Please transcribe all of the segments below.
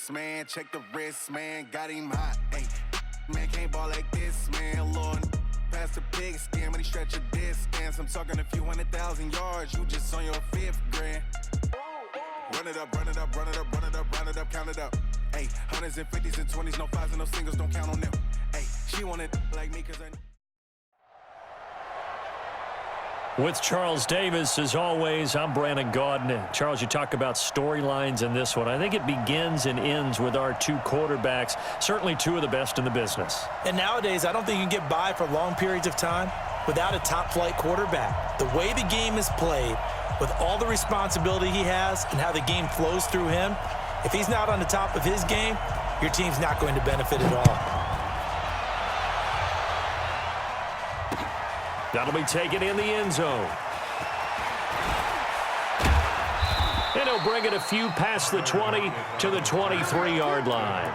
this, man. Check the wrist, man. Got him hot. Hey, man, can't ball like this, man. Lord, pass the big skin when he stretch a distance. I'm talking a few 100,000 yards. You just on your 5th grand. Run it up, run it up, run it up, run it up, run it up, count it up. Hey, hundreds and 50s and 20s, no 5s and no singles, don't count on them. Hey, she wanted like me cause I... With Charles Davis, as always, I'm Brandon Gaudin. Charles, you talk about storylines in this one. I think it begins and ends with our two quarterbacks, certainly two of the best in the business. And nowadays, I don't think you can get by for long periods of time without a top-flight quarterback. The way the game is played, with all the responsibility he has and how the game flows through him, if he's not on the top of his game, your team's not going to benefit at all. That'll be taken in the end zone. And he'll bring it a few past the 20 to the 23-yard line.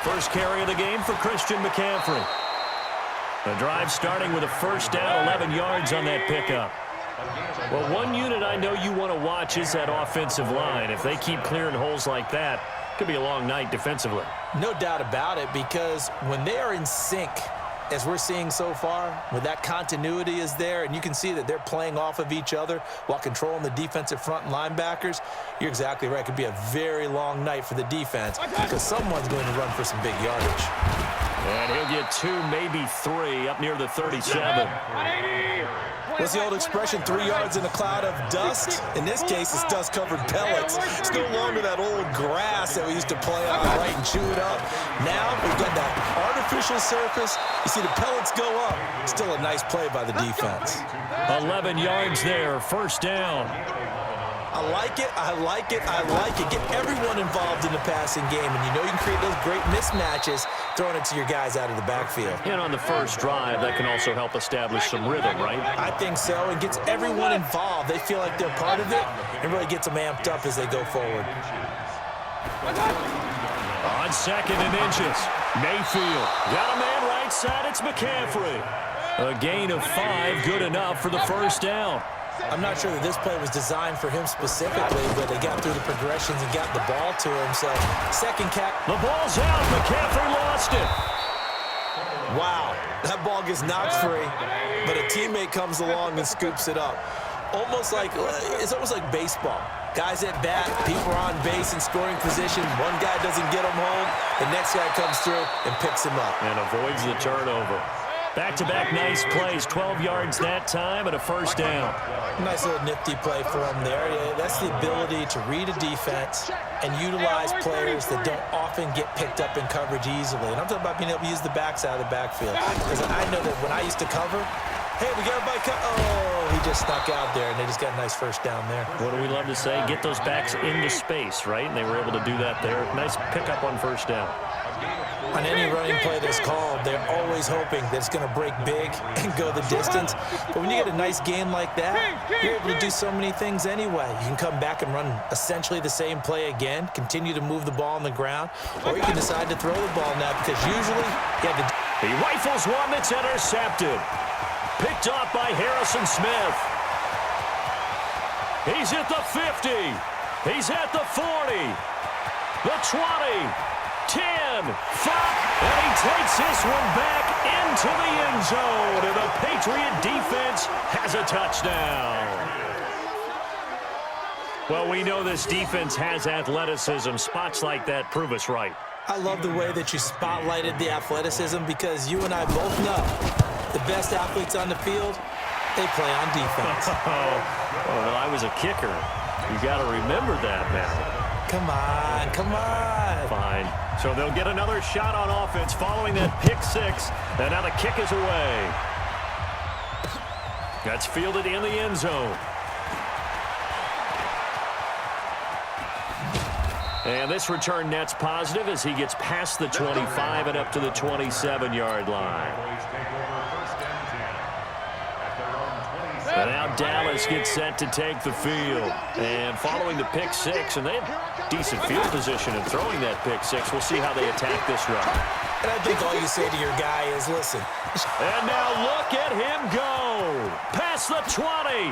First carry of the game for Christian McCaffrey. The drive starting with a first down, 11 yards on that pickup. Well, one unit I know you want to watch is that offensive line. If they keep clearing holes like that, it could be a long night defensively. No doubt about it, because when they are in sync, as we're seeing so far, when that continuity is there and you can see that they're playing off of each other while controlling the defensive front and linebackers, you're exactly right. It could be a very long night for the defense because someone's going to run for some big yardage. And he'll get 2, maybe 3 up near the 37. What's the old expression, 3 yards in a cloud of dust? In this case, it's dust-covered pellets. It's no longer that old grass that we used to play on, right, and chew it up. Now we've got that artificial surface. You see the pellets go up. Still a nice play by the defense. 11 yards there, first down. I like it, I like it, I like it. Get everyone involved in the passing game, and you know you can create those great mismatches throwing it to your guys out of the backfield. And on the first drive, that can also help establish some rhythm, right? I think so. It gets everyone involved. They feel like they're part of it and really gets them amped up as they go forward. On second and inches, Mayfield. Got a man right side, it's McCaffrey. A gain of 5, good enough for the first down. I'm not sure that this play was designed for him specifically, but they got through the progressions and got the ball to him. So, second catch. The ball's out. McCaffrey lost it. Wow. That ball gets knocked free, but a teammate comes along and scoops it up. It's almost like baseball. Guys at bat, people are on base in scoring position. One guy doesn't get him home. The next guy comes through and picks him up. And avoids the turnover. Back-to-back nice plays, 12 yards that time and a first down. Nice little nifty play for him there. Yeah, that's the ability to read a defense and utilize players that don't often get picked up in coverage easily. And I'm talking about being able to use the backside of the backfield. Because I know that when I used to cover, hey, we got a bike. Oh, he just snuck out there, and they just got a nice first down there. What do we love to say? Get those backs into space, right? And they were able to do that there. Nice pickup on first down. On any running play that's called, they're always hoping that it's going to break big and go the distance. But when you get a nice game like that, you're able to do so many things anyway. You can come back and run essentially the same play again, continue to move the ball on the ground, or you can decide to throw the ball now because usually you have He rifles one that's intercepted. Picked off by Harrison Smith. He's at the 50. He's at the 40. The 20. 10, 5, and he takes this one back into the end zone, and the Patriot defense has a touchdown. Well, we know this defense has athleticism. Spots like that prove us right. I love the way that you spotlighted the athleticism because you and I both know the best athletes on the field, they play on defense. Well, I was a kicker. You got to remember that now. Come on, come on. Fine. So they'll get another shot on offense following that pick 6, and now the kick is away. That's fielded in the end zone. And this return net's positive as he gets past the 25 and up to the 27-yard line. And now Dallas gets set to take the field. And following the pick six, and they had decent field position in throwing that pick six. We'll see how they attack this run. And I think all you say to your guy is, listen. And now look at him go. Past the 20.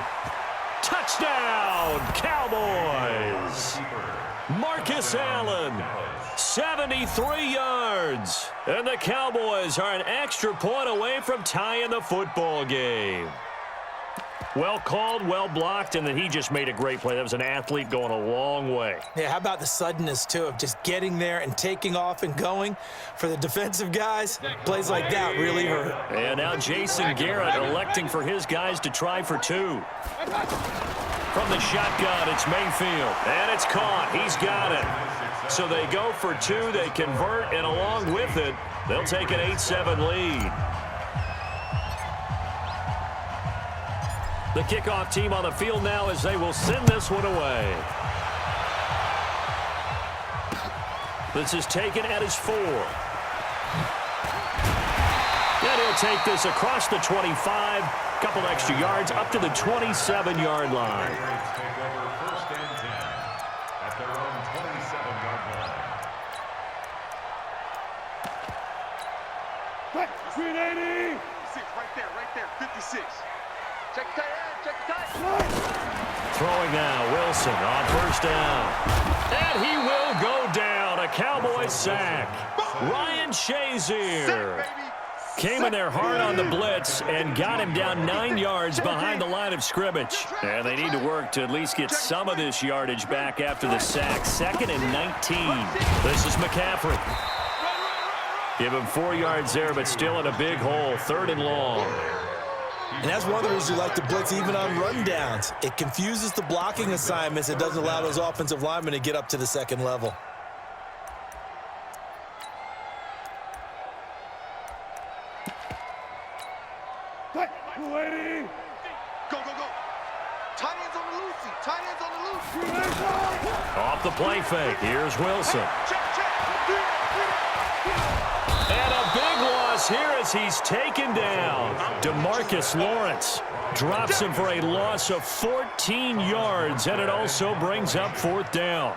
Touchdown, Cowboys. Marcus Allen, 73 yards. And the Cowboys are an extra point away from tying the football game. Well called, well blocked, and then he just made a great play. That was an athlete going a long way. Yeah, how about the suddenness, too, of just getting there and taking off and going? For the defensive guys, plays like that really hurt. And now Jason Garrett electing for his guys to try for two. From the shotgun, it's Mayfield, and it's caught. He's got it. So they go for two, they convert, and along with it, they'll take an 8-7 lead. The kickoff team on the field now as they will send this one away. This is taken at his 4. And he'll take this across the 25. Couple extra yards up to the 27-yard line. Right there, 56. Check the tight end, check the tight end. Throwing now, Wilson on first down. And he will go down. A Cowboys sack. Ryan Shazier came in there hard on the blitz and got him down 9 yards behind the line of scrimmage. And they need to work to at least get some of this yardage back after the sack. 2nd and 19. This is McCaffrey. Give him 4 yards there, but still in a big hole. 3rd and long. And that's one of the reasons you like to blitz even on rundowns. It confuses the blocking assignments. It doesn't allow those offensive linemen to get up to the second level. Go, go, go. Tight ends on the loose. Tight ends on the loose. Off the play fake. Here's Wilson. And a big loss here as he's taken down. DeMarcus Lawrence drops him for a loss of 14 yards, and it also brings up 4th down.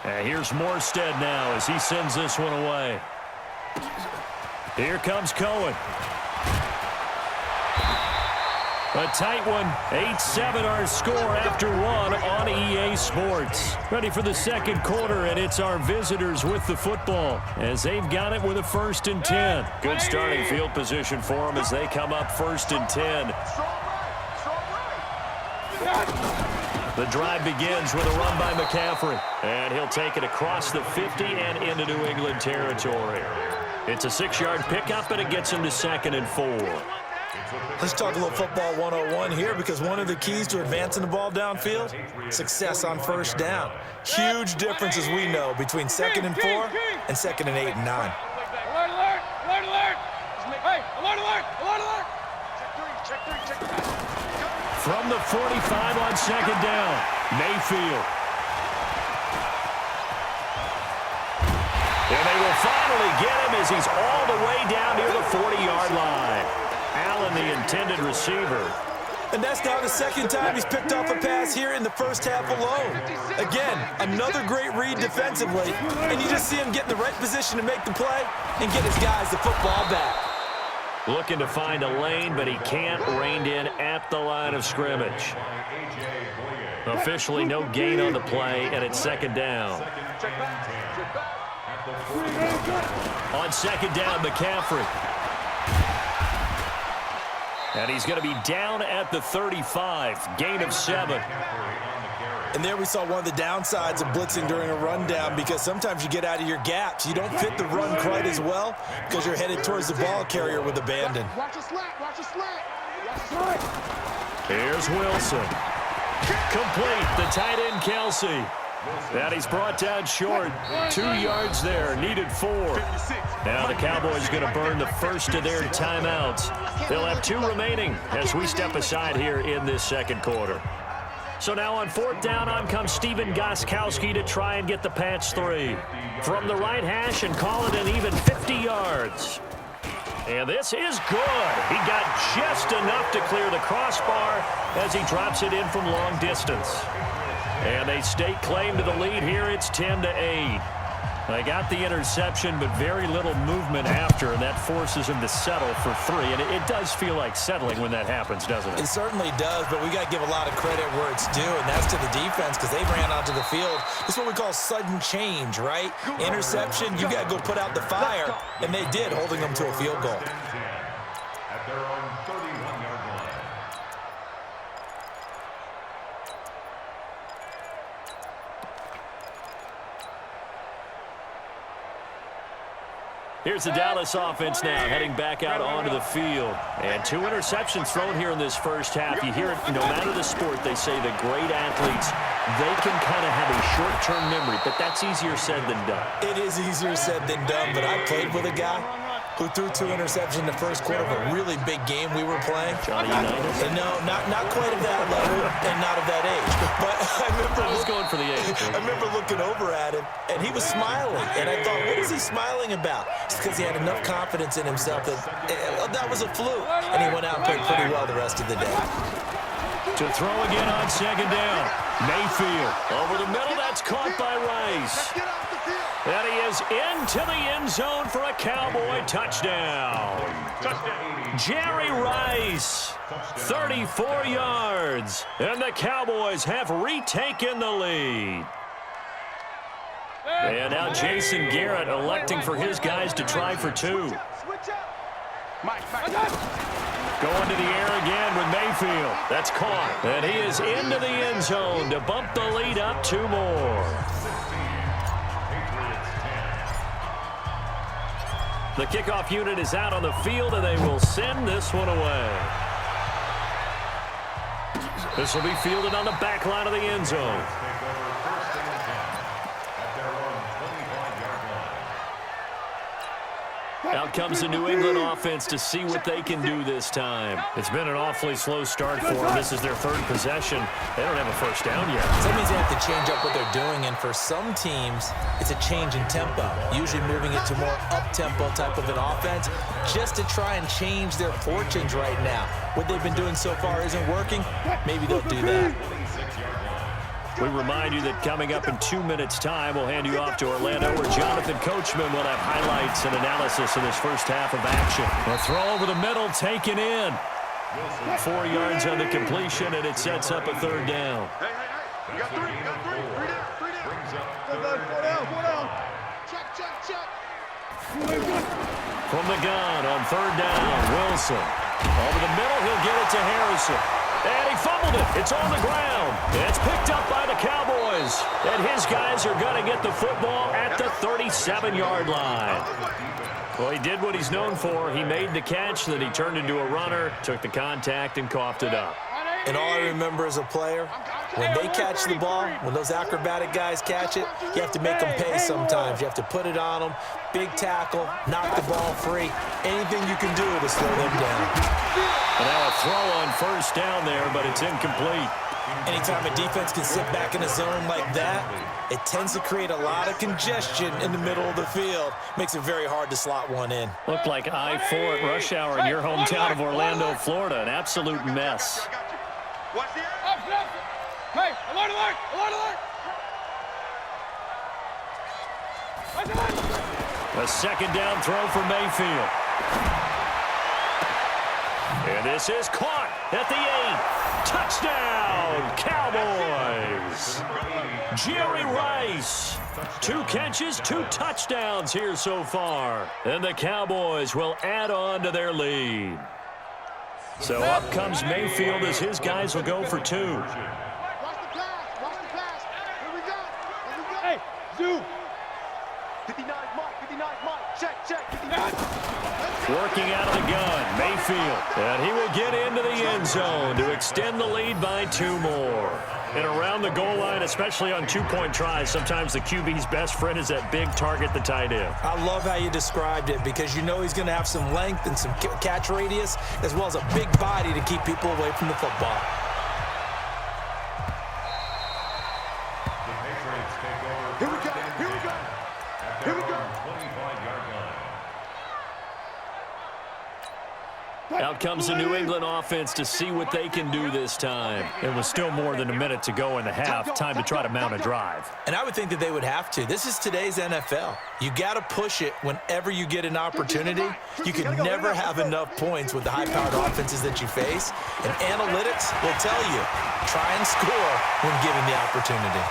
And here's Morstead now as he sends this one away. Here comes Cohen. A tight one, 8-7 our score after one on EA Sports. Ready for the second quarter, and it's our visitors with the football as they've got it with a 1st and 10. Good starting field position for them as they come up 1st and 10. The drive begins with a run by McCaffrey, and he'll take it across the 50 and into New England territory. It's a 6-yard pickup, and it gets him to 2nd and 4. Let's talk a little football 101 here, because one of the keys to advancing the ball downfield, success on 1st down. Huge difference, as we know, between 2nd and 4 and 2nd and 8 and 9. Alert, alert, alert, alert. Hey, alert, alert, alert, alert. Check 3. From the 45 on 2nd down, Mayfield. And they will finally get him as he's all the way down near the 40-yard line. Allen, the intended receiver. And that's now the 2nd time he's picked off a pass here in the first half alone. Again, another great read defensively, and you just see him get in the right position to make the play and get his guys the football back. Looking to find a lane, but he can't. Reined in at the line of scrimmage. Officially no gain on the play, and it's 2nd down. On 2nd down, McCaffrey. And he's going to be down at the 35, gain of 7. And there we saw one of the downsides of blitzing during a rundown, because sometimes you get out of your gaps. You don't fit the run quite as well because you're headed towards the ball carrier with abandon. Watch your slack, watch your slack. Watch your slack. Here's Wilson. Complete, the tight end, Kelsey. And he's brought down short. 2 yards there, needed 4. Now the Cowboys going to burn the first of their timeouts. They'll have 2 remaining as we step aside here in this second quarter. So now on 4th down, on comes Steven Gostkowski to try and get the Pats 3. From the right hash and call it an even 50 yards. And this is good. He got just enough to clear the crossbar as he drops it in from long distance. And they stake claim to the lead here. It's 10-8. They got the interception, but very little movement after, and that forces him to settle for 3. And it does feel like settling when that happens, doesn't it? It certainly does, but we got to give a lot of credit where it's due, and that's to the defense because they ran onto the field. It's what we call sudden change, right? Interception, you got to go put out the fire, and they did, holding them to a field goal. At their own 31-yard line. Here's the Dallas offense now, heading back out onto the field. And 2 interceptions thrown here in this first half. You hear it, no matter the sport, they say the great athletes, they can kind of have a short-term memory, but that's easier said than done. It is easier said than done, but I played with a guy who threw 2 interceptions in the first quarter of a really big game we were playing. Johnny Unitas? No, not quite of that level and not of that age. But I was going for the age. I remember looking over at him, and he was smiling. And I thought, what is he smiling about? It's because he had enough confidence in himself that that was a fluke. And he went out and played pretty well the rest of the day. To throw again on 2nd down. Mayfield over the middle. That's caught by Rice. And he is into the end zone for a Cowboy touchdown. Jerry Rice, 34 yards. And the Cowboys have retaken the lead. And now Jason Garrett electing for his guys to try for 2. Going to the air again with Mayfield. That's caught. And he is into the end zone to bump the lead up 2 more. The kickoff unit is out on the field, and they will send this one away. This will be fielded on the back line of the end zone. Out comes the New England offense to see what they can do this time. It's been an awfully slow start for them. This is their 3rd possession. They don't have a first down yet. So that means they have to change up what they're doing, and for some teams, it's a change in tempo, usually moving it to more up-tempo type of an offense just to try and change their fortunes right now. What they've been doing so far isn't working. Maybe they'll do that. We remind you that coming up in 2 minutes' time, we'll hand you off to Orlando, where Jonathan Coachman will have highlights and analysis of this first half of action. A throw over the middle, taken in. 4 yards on the completion, and it sets up a 3rd down. Hey, you got 3, you got 3. 3 down. 4 down. Check. From the gun on 3rd down, Wilson. Over the middle, he'll get it to Harrison. And he fumbled it. It's on the ground. It's picked up by the Cowboys. And his guys are going to get the football at the 37-yard line. Well, he did what he's known for. He made the catch, then he turned into a runner, took the contact, and coughed it up. And all I remember as a player, when they catch the ball, when those acrobatic guys catch it, you have to make them pay sometimes. You have to put it on them, big tackle, knock the ball free, anything you can do to slow them down. And now a throw on 1st down there, but it's incomplete. Anytime a defense can sit back in a zone like that, it tends to create a lot of congestion in the middle of the field. Makes it very hard to slot one in. Looked like I-4 at rush hour in your hometown of Orlando, Florida. An absolute mess. Watch the air. Hey, alert! A 2nd down throw for Mayfield. And this is caught at the 8. Touchdown, Cowboys. Jerry Rice. 2 catches, 2 touchdowns here so far. And the Cowboys will add on to their lead. So up comes Mayfield as his guys will go for 2. Watch the pass. Here we go. Hey, Zoo. 59, Mike. Check. 59. Working out of the gun, Mayfield. And he will get into the end zone to extend the lead by 2 more. And around the goal line, especially on 2-point tries, sometimes the QB's best friend is that big target, the tight end. I love how you described it because you know he's going to have some length and some catch radius as well as a big body to keep people away from the football. Out comes the New England offense to see what they can do this time. It was still more than a minute to go in the half. Time to try to mount a drive. And I would think that they would have to. This is today's NFL. You got to push it whenever you get an opportunity. You can never have enough points with the high-powered offenses that you face. And analytics will tell you, try and score when given the opportunity.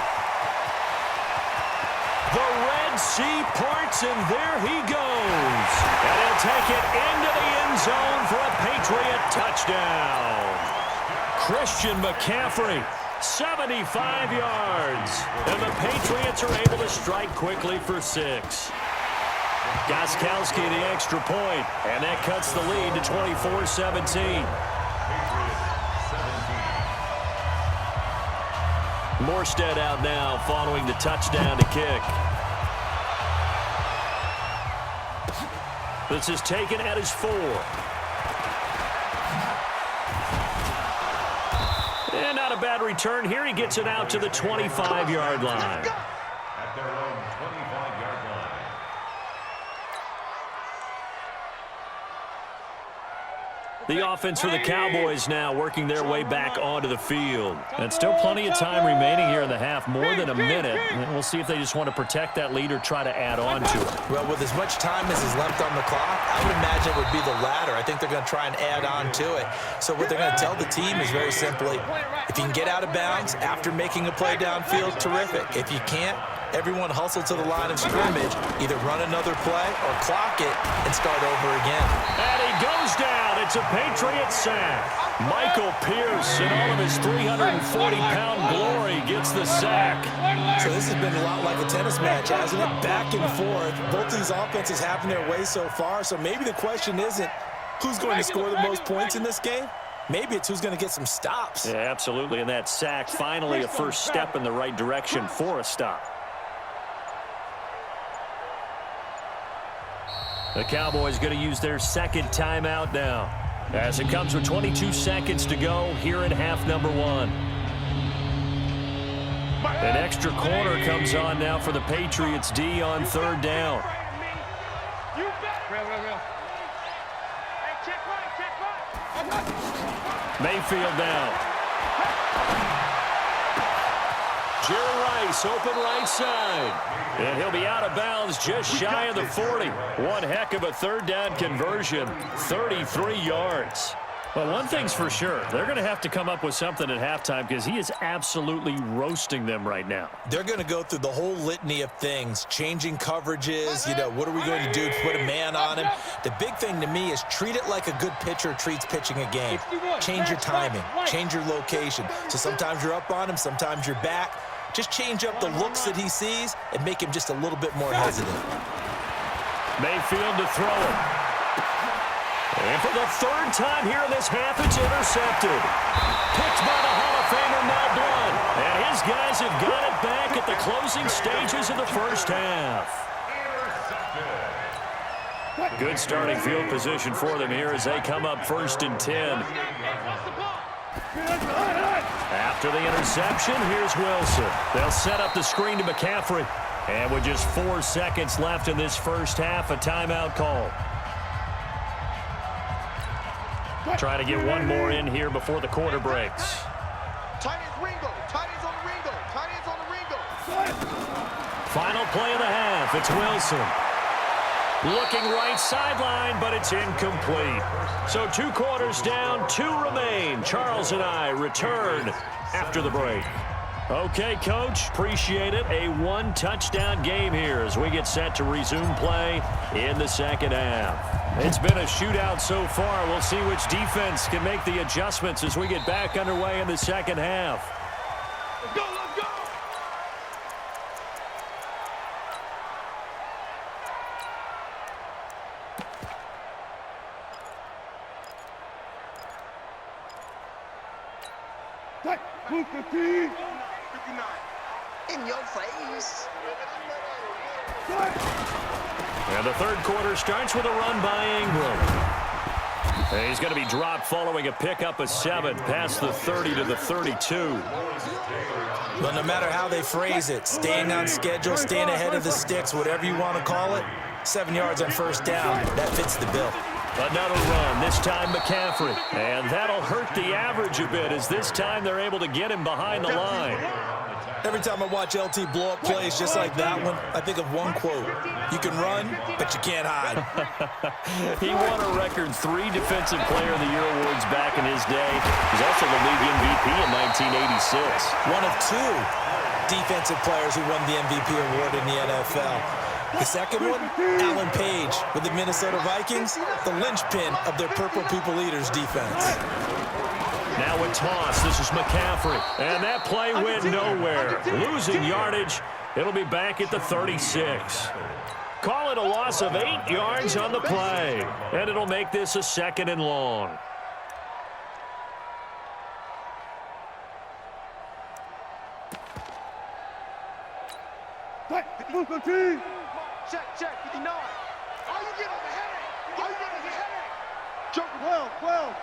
The Red Sea parts, and there he goes. And he'll take it into the end zone for a Patriot touchdown. Christian McCaffrey, 75 yards. And the Patriots are able to strike quickly for 6. Gostkowski the extra point, and that cuts the lead to 24-17. Morstead out now following the touchdown to kick. This is taken at his 4. And not a bad return here. He gets it out to the 25-yard line. At their own 25-yard line. The offense for the Cowboys now working their way back onto the field. And still plenty of time remaining here in the half, more than a minute. And we'll see if they just want to protect that lead or try to add on to it. Well, with as much time as is left on the clock, I would imagine it would be the latter. I think they're going to try and add on to it. So what they're going to tell the team is very simply, if you can get out of bounds after making a play downfield, terrific. If you can't, everyone hustle to the line of scrimmage, either run another play or clock it and start over again. And he goes down. It's a Patriot sack. Michael Pierce, in all of his 340-pound glory, gets the sack. So this has been a lot like a tennis match, hasn't it? Back and forth. Both these offenses having their way so far. So maybe the question isn't who's going to score the most points in this game. Maybe it's who's going to get some stops. Yeah, absolutely. And that sack, finally a first step in the right direction for a stop. The Cowboys going to use their second timeout now, as it comes with 22 seconds to go here in half number 1. An extra corner comes on now for the Patriots D on 3rd down. Mayfield down. Jerry Rice, open right side. And he'll be out of bounds just shy of the 40. One heck of a 3rd down conversion, 33 yards. Well, one thing's for sure. They're going to have to come up with something at halftime because he is absolutely roasting them right now. They're going to go through the whole litany of things, changing coverages, what are we going to do to put a man on him? The big thing to me is treat it like a good pitcher treats pitching a game. Change your timing, change your location. So sometimes you're up on him, sometimes you're back. Just change up the looks that he sees and make him just a little bit more hesitant. Mayfield to throw it. And for the 3rd time here in this half, it's intercepted. Picked by the Hall of Famer Mel Blount. And his guys have got it back at the closing stages of the first half. Good starting field position for them here as they come up 1st and 10. After the interception, here's Wilson. They'll set up the screen to McCaffrey. And with just 4 seconds left in this first half, a timeout call. Try to get one more in here before the quarter breaks. Tight ends Ringo. Tight ends on the Ringo. Tight ends on the Ringo. Final play of the half. It's Wilson. Looking right sideline, but it's incomplete. So 2 quarters down, 2 remain. Charles and I return after the break. Okay, Coach, appreciate it. A 1-touchdown game here as we get set to resume play in the second half. It's been a shootout so far. We'll see which defense can make the adjustments as we get back underway in the second half. Let's go, let's go! In your face. And the 3rd quarter starts with a run by Ingram. And he's going to be dropped following a pickup of 7 past the 30 to the 32. But no matter how they phrase it, staying on schedule, staying ahead of the sticks, whatever you want to call it, 7 yards on 1st down, that fits the bill. Another run, this time McCaffrey. And that'll hurt the average a bit as this time they're able to get him behind the line. Every time I watch LT blow up plays just like that one, I think of one quote. You can run, but you can't hide. He won a record 3 Defensive Player of the Year awards back in his day. He's also the league MVP in 1986. One of 2 defensive players who won the MVP award in the NFL. The second one, Alan Page with the Minnesota Vikings, the linchpin of their Purple People Eaters defense. Now a toss. This is McCaffrey. And that play went nowhere. Losing yardage. It'll be back at the 36. Call it a loss of 8 yards on the play. And it'll make this a 2nd and long. Check, 59. How you get on the headache? How you get on the headache? Jump 12.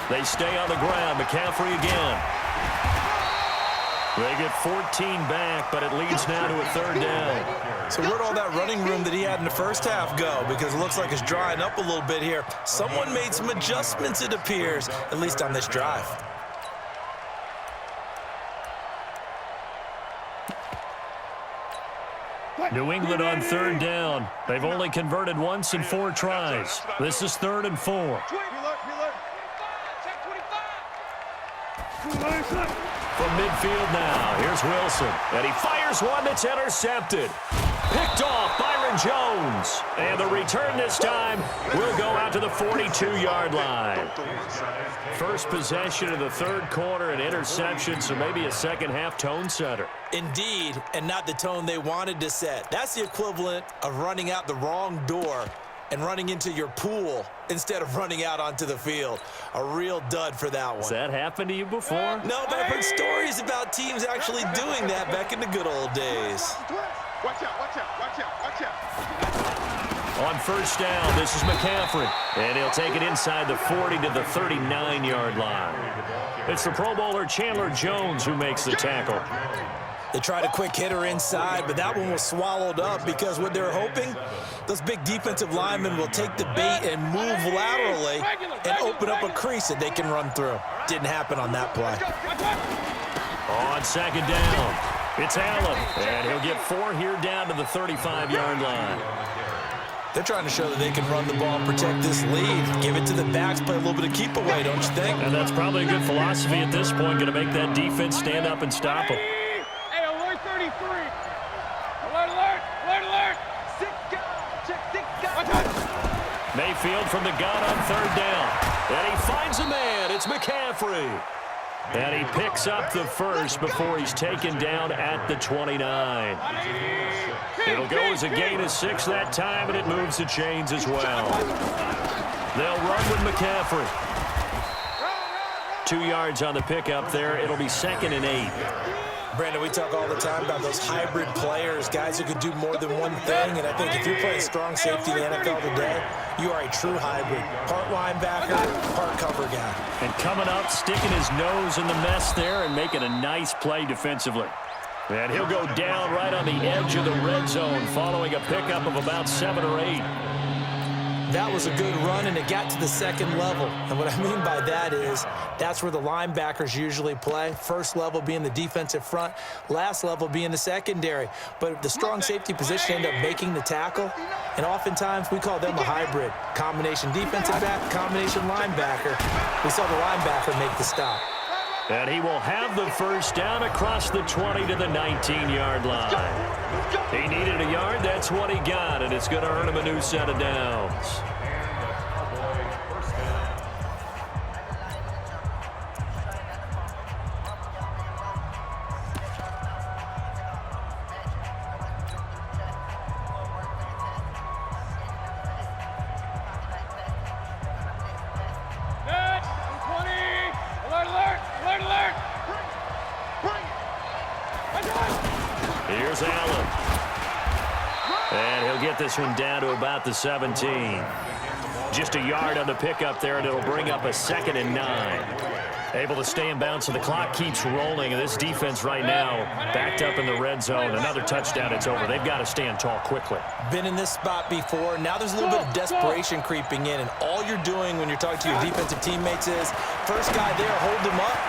They stay on the ground. McCaffrey again. They get 14 back, but it leads now to a 3rd down. So where'd all that running room that he had in the first half go? Because it looks like it's drying up a little bit here. Someone made some adjustments, it appears, at least on this drive. New England on 3rd down. They've only converted once in 4 tries. This is 3rd and 4. From midfield now, here's Wilson. And he fires one that's intercepted. Picked off Byron Jones. And the return this time will go out to the 42-yard line. First possession of the 3rd quarter, an interception, so maybe a second-half tone setter. Indeed, and not the tone they wanted to set. That's the equivalent of running out the wrong door and running into your pool instead of running out onto the field. A real dud for that one. Has that happened to you before? No, but I've heard stories about teams actually doing that back in the good old days. Watch out. On 1st down, this is McCaffrey. And he'll take it inside the 40 to the 39-yard line. It's the Pro Bowler Chandler Jones who makes the tackle. They tried a quick hitter inside, but that one was swallowed up because what they're hoping, those big defensive linemen will take the bait and move laterally and open up a crease that they can run through. Didn't happen on that play. On 2nd down, it's Allen. And he'll get 4 here down to the 35-yard line. They're trying to show that they can run the ball and protect this lead. Give it to the backs, play a little bit of keep away, don't you think? And that's probably a good philosophy at this point, going to make that defense stand up and stop them. Hey, alert 33. Alert. 6 guys. Check 6 guys. Mayfield from the gun on 3rd down. And he finds a man. It's McCaffrey. And he picks up the first before he's taken down at the 29. It'll go as a gain of 6 that time, and it moves the chains as well. They'll run with McCaffrey. 2 yards on the pickup there. It'll be 2nd and 8. Brandon, we talk all the time about those hybrid players, guys who can do more than one thing, and I think if you're playing strong safety in the NFL today, you are a true hybrid. Part linebacker, part cover guy. And coming up, sticking his nose in the mess there and making a nice play defensively. And he'll go down right on the edge of the red zone following a pickup of about 7 or 8. That was a good run, and it got to the 2nd level. And what I mean by that is that's where the linebackers usually play. First level being the defensive front, last level being the secondary. But the strong safety position ended up making the tackle, and oftentimes we call them a hybrid. Combination defensive back, combination linebacker. We saw the linebacker make the stop. And he will have the first down across the 20 to the 19-yard line. He needed a yard. That's what he got, and it's going to earn him a new set of downs. Here's Allen. And he'll get this one down to about the 17. Just a yard on the pickup there, and it'll bring up a 2nd and 9. Able to stay in bounds, so the clock keeps rolling, and this defense right now backed up in the red zone. Another touchdown, it's over. They've got to stand tall quickly. Been in this spot before. Now there's a little bit of desperation creeping in, and all you're doing when you're talking to your defensive teammates is, first guy there, hold him up.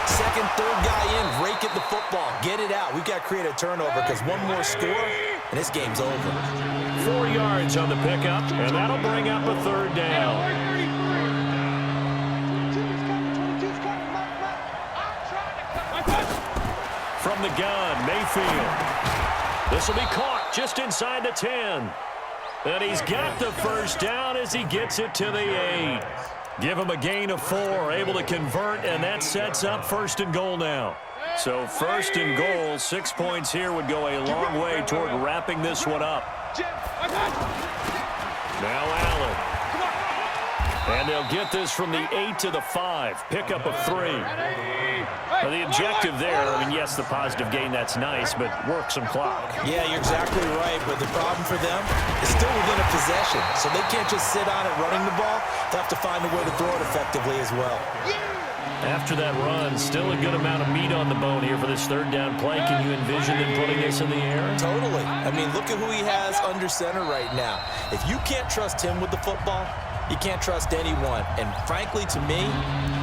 Second, third guy in, rake at the football. Get it out. We've got to create a turnover because one more score, and this game's over. 4 yards on the pickup, and that'll bring up a third down. From the gun, Mayfield. This will be caught just inside the 10. And he's got the first down as he gets it to the 8. Give him a gain of 4, able to convert, and that sets up first and goal now. So first and goal, 6 points here would go a long way toward wrapping this one up. Now Allen. And they'll get this from the 8 to the 5. Pickup of 3. Well, the objective there, I mean, yes, the positive gain, that's nice, but work some clock. Yeah, you're exactly right, but the problem for them is still within a possession, so they can't just sit on it running the ball. They have to find a way to throw it effectively as well. After that run, still a good amount of meat on the bone here for this third down play. Can you envision them putting this in the air? Totally. I mean, look at who he has under center right now. If you can't trust him with the football, you can't trust anyone. And frankly, to me,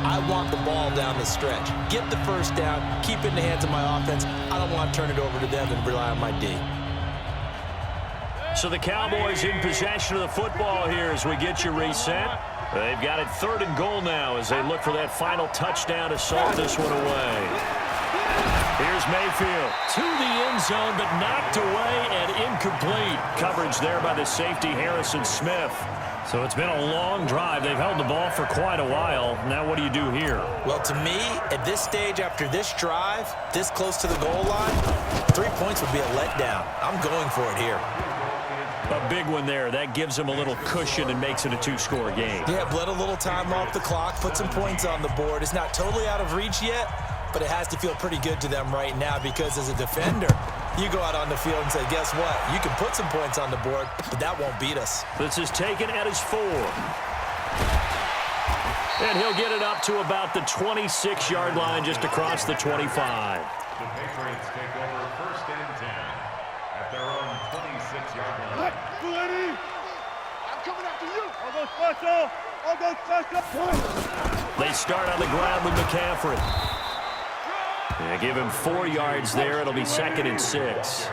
I want the ball down the stretch. Get the first down, keep it in the hands of my offense. I don't want to turn it over to them and rely on my D. So the Cowboys in possession of the football here as we get you reset. They've got it third and goal now as they look for that final touchdown to salt this one away. Here's Mayfield to the end zone, but knocked away and incomplete. Coverage there by the safety, Harrison Smith. So it's been a long drive. They've held the ball for quite a while. Now what do you do here? Well, to me, at this stage, after this drive, this close to the goal line, 3 points would be a letdown. I'm going for it here. A big one there. That gives them a little cushion and makes it a 2-score game. Yeah, bled a little time off the clock, put some points on the board. It's not totally out of reach yet, but it has to feel pretty good to them right now because as a defender, you go out on the field and say, guess what? You can put some points on the board, but that won't beat us. This is taken at his 4. And he'll get it up to about the 26-yard line just across the 25. The Patriots take over first and 10 at their own 26-yard line. I'm coming after you. I'll go special. I'll go special. They start on the ground with McCaffrey. They give him 4 yards there. It'll be 2nd and 6.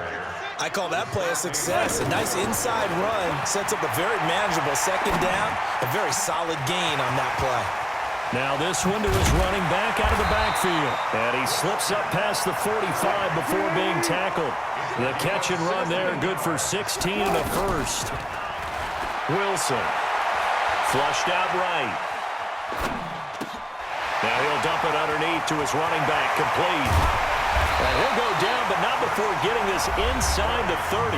I call that play a success. A nice inside run sets up a very manageable second down. A very solid gain on that play. Now this one to his running back out of the backfield. And he slips up past the 45 before being tackled. The catch and run there, good for 16 and a first. Wilson, flushed out right. Now he'll dump it underneath to his running back, complete. And he'll go down, but not before getting this inside the 30.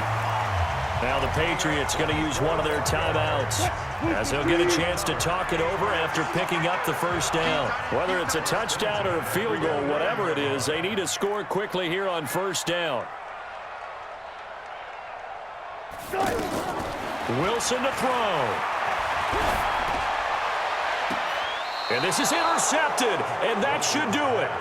Now the Patriots going to use one of their timeouts as he'll get a chance to talk it over after picking up the first down. Whether it's a touchdown or a field goal, whatever it is, they need to score quickly here on first down. Wilson to throw. And this is intercepted, and that should do it.